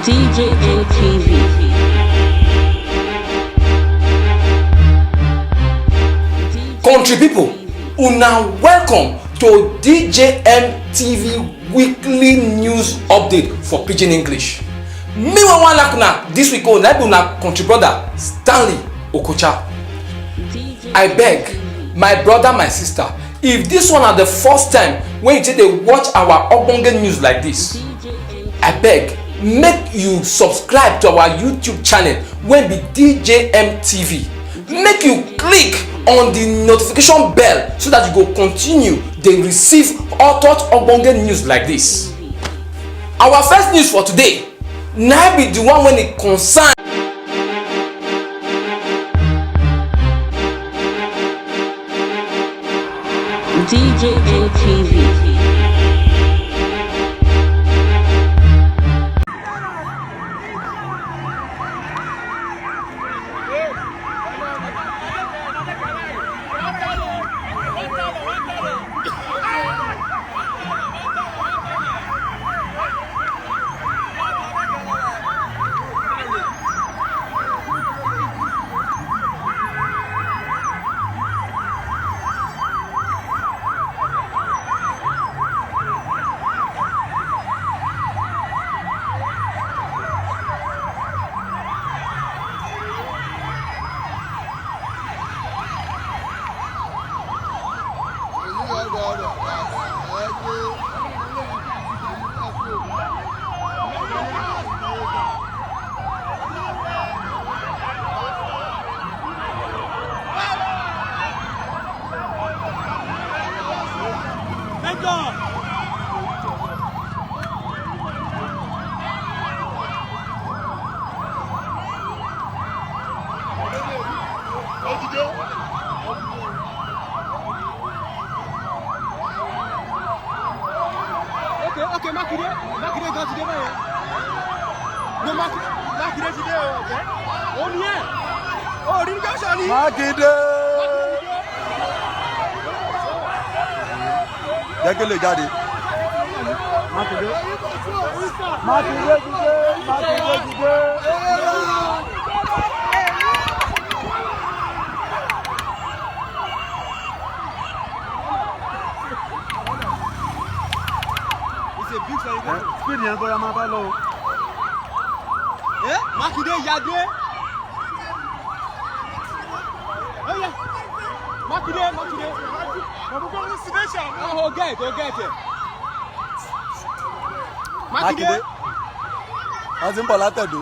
DJN TV. Country people, una welcome to DJN TV weekly news update for Pidgin English. Me wan like this week na una country brother Stanley Okocha. I beg my brother, my sister, if this one are the first time when you take dey watch our ogbonge news like this, I beg make you subscribe to our YouTube channel wey be DJN TV. Make you click on the notification bell so that you go continue dey receive hot ogbonge news like this. Our first news for today na be the one when e concern DJN TV. Okay, Makinde gan ti dé báyẹn. No, Makinde ti dé o, okay? Ó ní ẹ̀. Ó rí ní junction ni. Makinde. Jẹ́ kí lè jáde. Makinde ti dé. Speed yẹn bọ́ra máa bá lọ o. Makinde yadé. Makinde. Oh, get it. Makinde. A ti ń bọ̀ látẹ̀dó.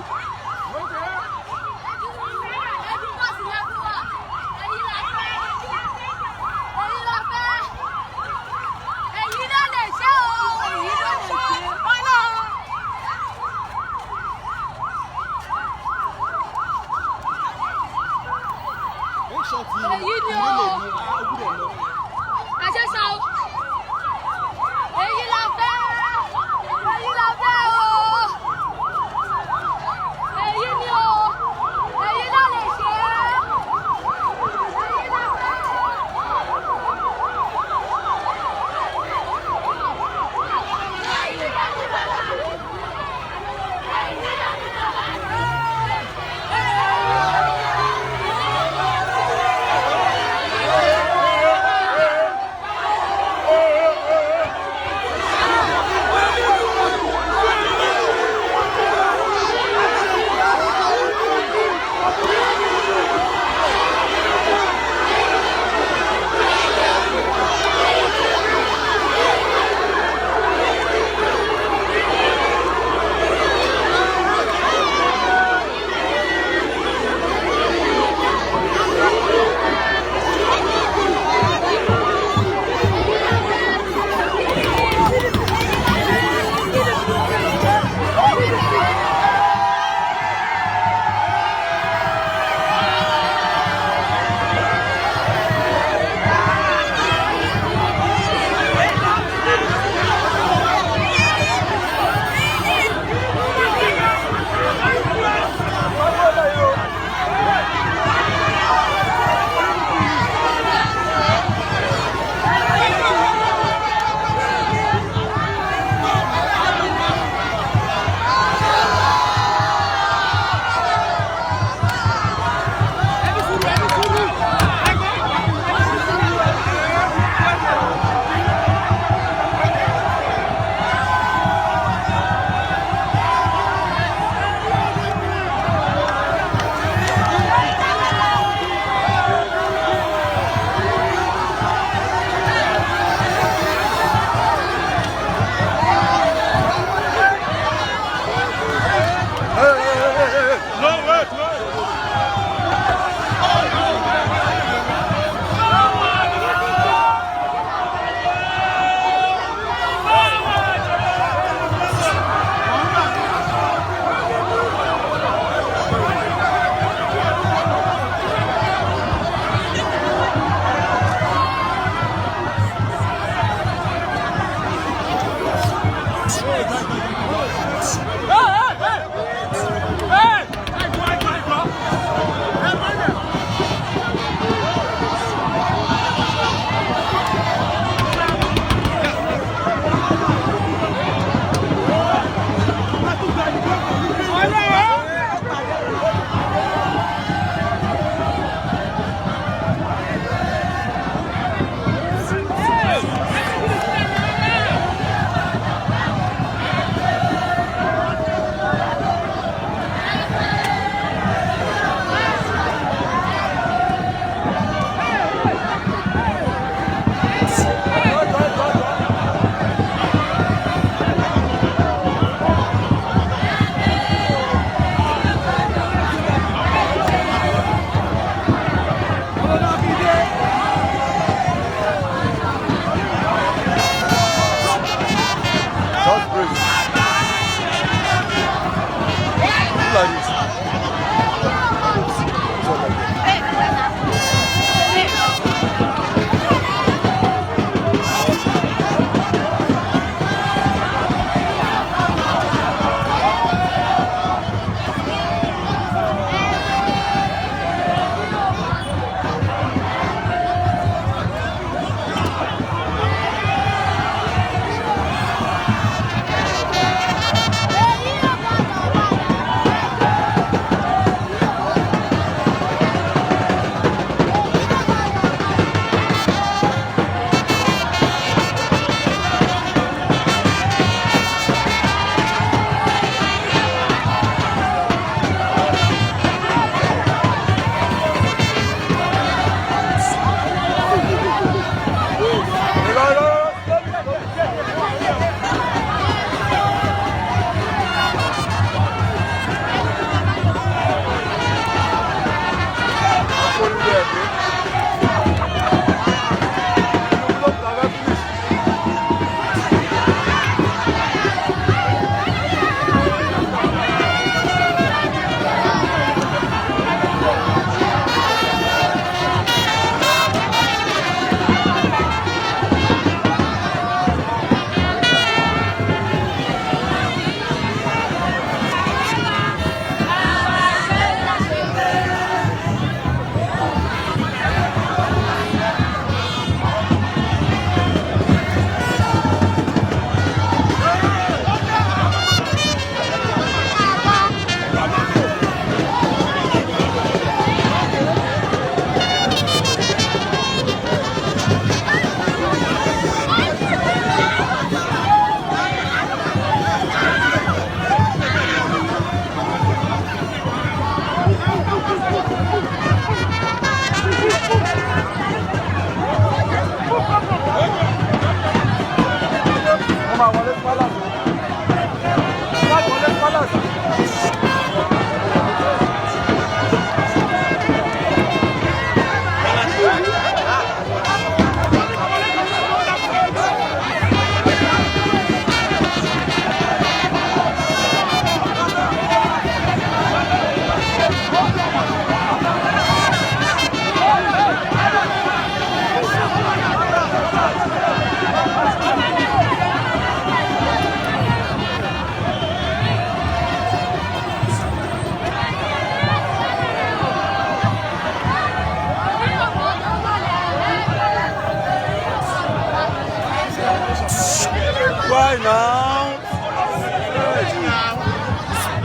Why now?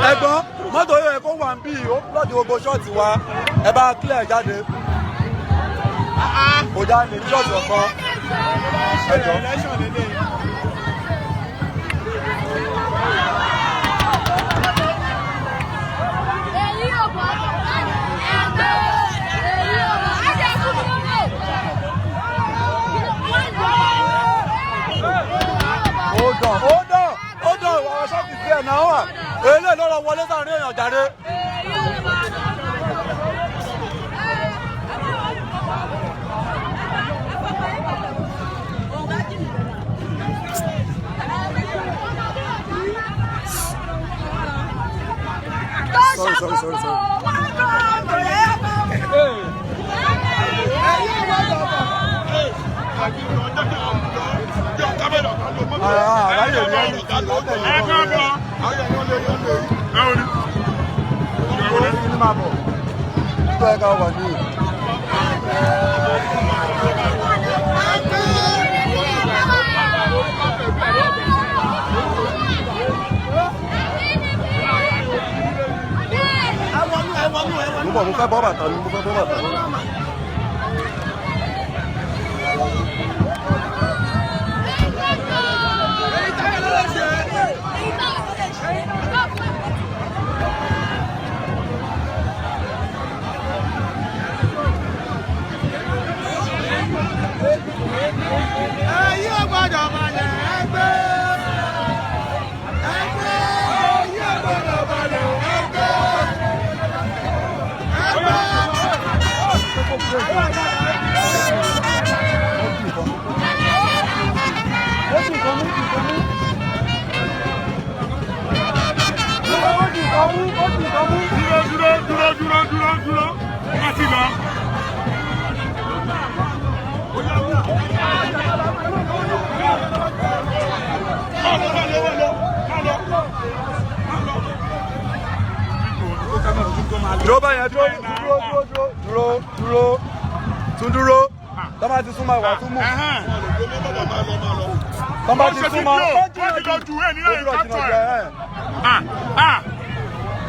Ẹ̀gbọ́n mọ́tò yóò kó wà ń bí ó lọ́dún gbogbo ṣọ́ọ̀tì wa ẹ bá clear jáde. Kò já ní ṣọ́ọ̀tì ọ̀kan. Ẹ̀jọ̀. Hold on, our shop is there now. Èlé lọ́rọ̀ wọlé sáàrin èèyàn jàre. Sorry. Mo fẹ́ bọ́ bàtà ni mo fẹ́ bọ́ bàtà. Dúró. Láti lọ. Dúró báyẹn, dúró. Tún dúró. Tọ́ bá ti súnmọ́ ìwà tún mú. Tọ́ bá ti súnmọ́.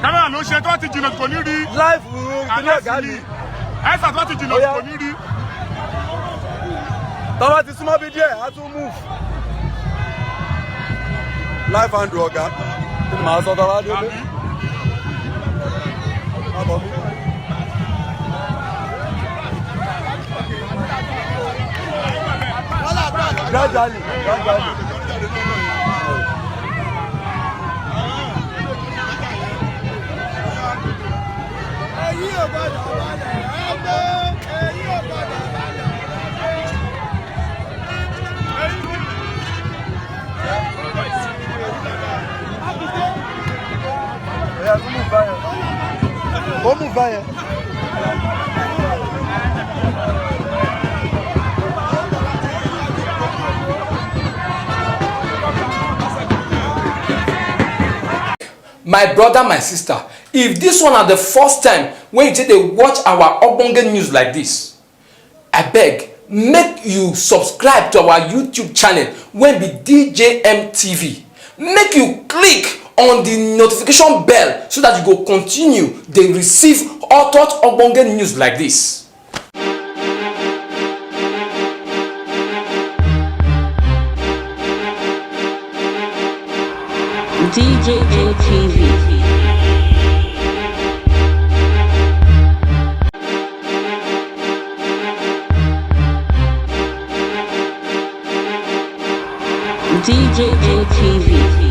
Kámẹ́rà ló ṣe tó bá ti jìnnà kò ní rí. Láìfù ìpínlẹ̀ ọ̀gá ni. Ẹ̀sà tó bá ti jìnnà kò ní rí. Tọ́ bá ti súnmọ́ bí díẹ̀, á tún move. Life and ọ̀gá. Kí ni màá sọ tọ́ bá dé lé? Gradually. Vamos vai. My brother, my sister, if this one are the first time when you take dey watch our ogbonge news like this, abeg make you subscribe to our YouTube channel wey be DJM TV. Make you click on the notification bell so that you go continue dey receive hot ogbonge news like this. DJM TV. DJM TV.